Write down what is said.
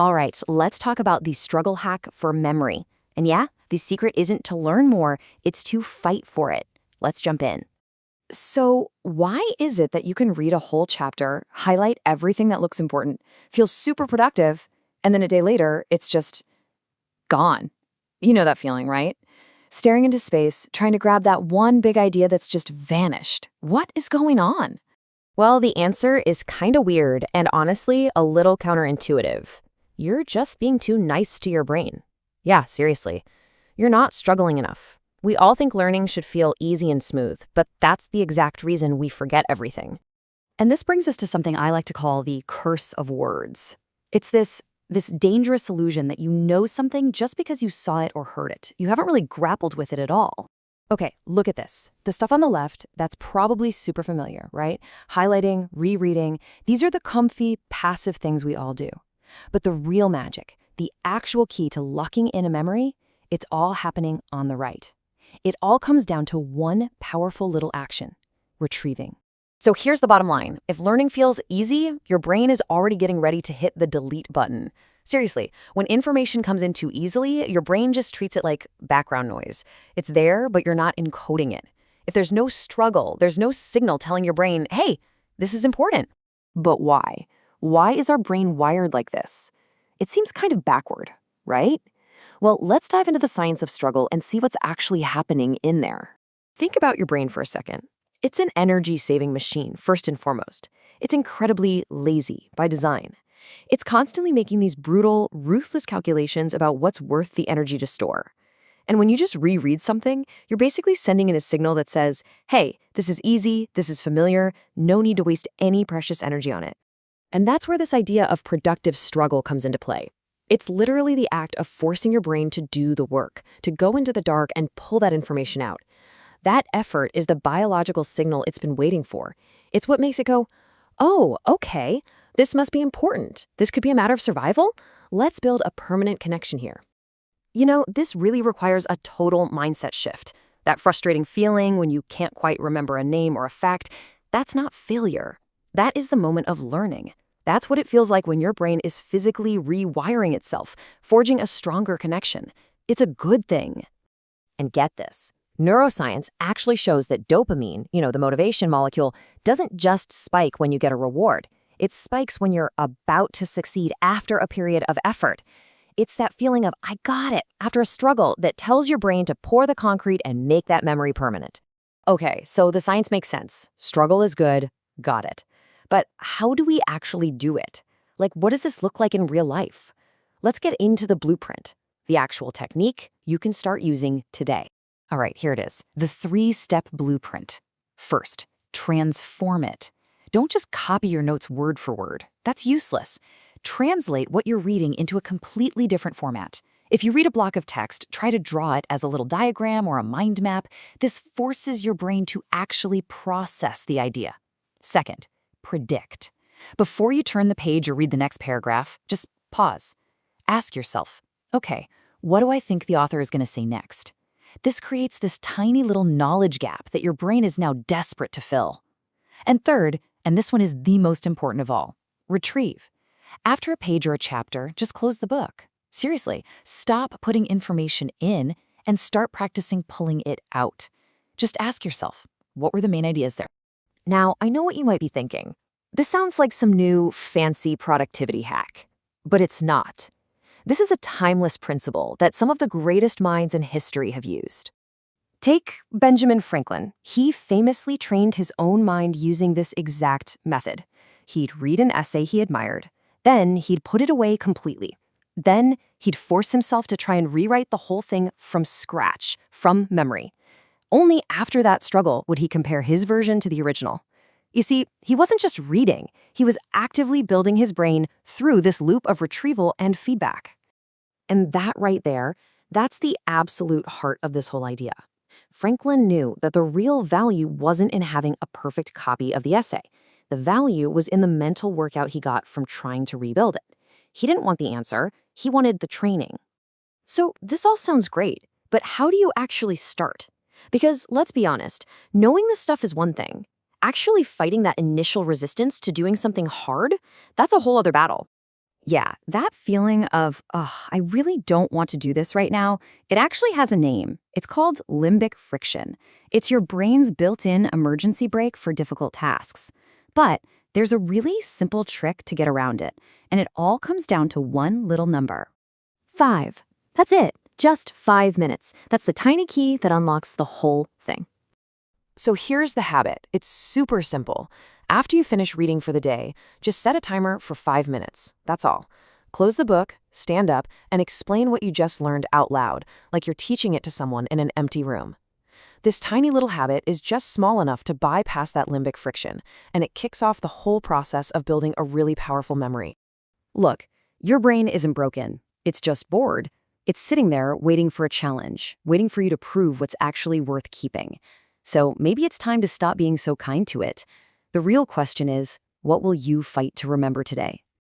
All right, let's talk about the struggle hack for memory. And yeah, the secret isn't to learn more, it's to fight for it. Let's jump in. So, why is it that you can read a whole chapter, highlight everything that looks important, feel super productive, and then a day later, it's just gone? You know that feeling, right? Staring into space, trying to grab that one big idea that's just vanished. What is going on? Well, the answer is kind of weird and honestly a little counterintuitive. You're just being too nice to your brain. Yeah, seriously. You're not struggling enough. We all think learning should feel easy and smooth, but that's the exact reason we forget everything. And this brings us to something I like to call the curse of words. It's this dangerous illusion that you know something just because you saw it or heard it. You haven't really grappled with it at all. Okay, look at this. The stuff on the left, that's probably super familiar, right? Highlighting, rereading, these are the comfy, passive things we all do. But the real magic, the actual key to locking in a memory, it's all happening on the right. It all comes down to one powerful little action: retrieving. So here's the bottom line. If learning feels easy, your brain is already getting ready to hit the delete button. Seriously, when information comes in too easily, your brain just treats it like background noise. It's there, but you're not encoding it. If there's no struggle, there's no signal telling your brain, hey, this is important. But why? Why is our brain wired like this? It seems kind of backward, right? Well, let's dive into the science of struggle and see what's actually happening in there. Think about your brain for a second. It's an energy-saving machine, first and foremost. It's incredibly lazy by design. It's constantly making these brutal, ruthless calculations about what's worth the energy to store. And when you just reread something, you're basically sending in a signal that says, hey, this is easy, this is familiar, no need to waste any precious energy on it. And that's where this idea of productive struggle comes into play. It's literally the act of forcing your brain to do the work, to go into the dark and pull that information out. That effort is the biological signal it's been waiting for. It's what makes it go, oh, okay, this must be important. This could be a matter of survival. Let's build a permanent connection here. You know, this really requires a total mindset shift. That frustrating feeling when you can't quite remember a name or a fact, that's not failure. That is the moment of learning. That's what it feels like when your brain is physically rewiring itself, forging a stronger connection. It's a good thing. And get this. Neuroscience actually shows that dopamine, the motivation molecule, doesn't just spike when you get a reward. It spikes when you're about to succeed after a period of effort. It's that feeling of, I got it, after a struggle that tells your brain to pour the concrete and make that memory permanent. Okay, so the science makes sense. Struggle is good. Got it. But how do we actually do it? Like, what does this look like in real life? Let's get into the blueprint, the actual technique you can start using today. All right, here it is. The 3-step blueprint. First, transform it. Don't just copy your notes word for word. That's useless. Translate what you're reading into a completely different format. If you read a block of text, try to draw it as a little diagram or a mind map. This forces your brain to actually process the idea. Second, predict. Before you turn the page or read the next paragraph, just pause. Ask yourself, okay, what do I think the author is going to say next? This creates this tiny little knowledge gap that your brain is now desperate to fill. And third, and this one is the most important of all, retrieve. After a page or a chapter, just close the book. Seriously, stop putting information in and start practicing pulling it out. Just ask yourself, what were the main ideas there? Now, I know what you might be thinking. This sounds like some new, fancy productivity hack. But it's not. This is a timeless principle that some of the greatest minds in history have used. Take Benjamin Franklin. He famously trained his own mind using this exact method. He'd read an essay he admired. Then he'd put it away completely. Then he'd force himself to try and rewrite the whole thing from scratch, from memory. Only after that struggle would he compare his version to the original. You see, he wasn't just reading, he was actively building his brain through this loop of retrieval and feedback. And that right there, that's the absolute heart of this whole idea. Franklin knew that the real value wasn't in having a perfect copy of the essay. The value was in the mental workout he got from trying to rebuild it. He didn't want the answer, he wanted the training. So this all sounds great, but how do you actually start? Because let's be honest, knowing this stuff is one thing. Actually fighting that initial resistance to doing something hard, that's a whole other battle. Yeah, that feeling of, ugh, I really don't want to do this right now, it actually has a name. It's called limbic friction. It's your brain's built-in emergency brake for difficult tasks. But there's a really simple trick to get around it, and it all comes down to one little number. 5. That's it. Just 5 minutes. That's the tiny key that unlocks the whole thing. So here's the habit. It's super simple. After you finish reading for the day, just set a timer for 5 minutes. That's all. Close the book, stand up, and explain what you just learned out loud, like you're teaching it to someone in an empty room. This tiny little habit is just small enough to bypass that limbic friction, and it kicks off the whole process of building a really powerful memory. Look, your brain isn't broken. It's just bored. It's sitting there waiting for a challenge, waiting for you to prove what's actually worth keeping. So maybe it's time to stop being so kind to it. The real question is, what will you fight to remember today?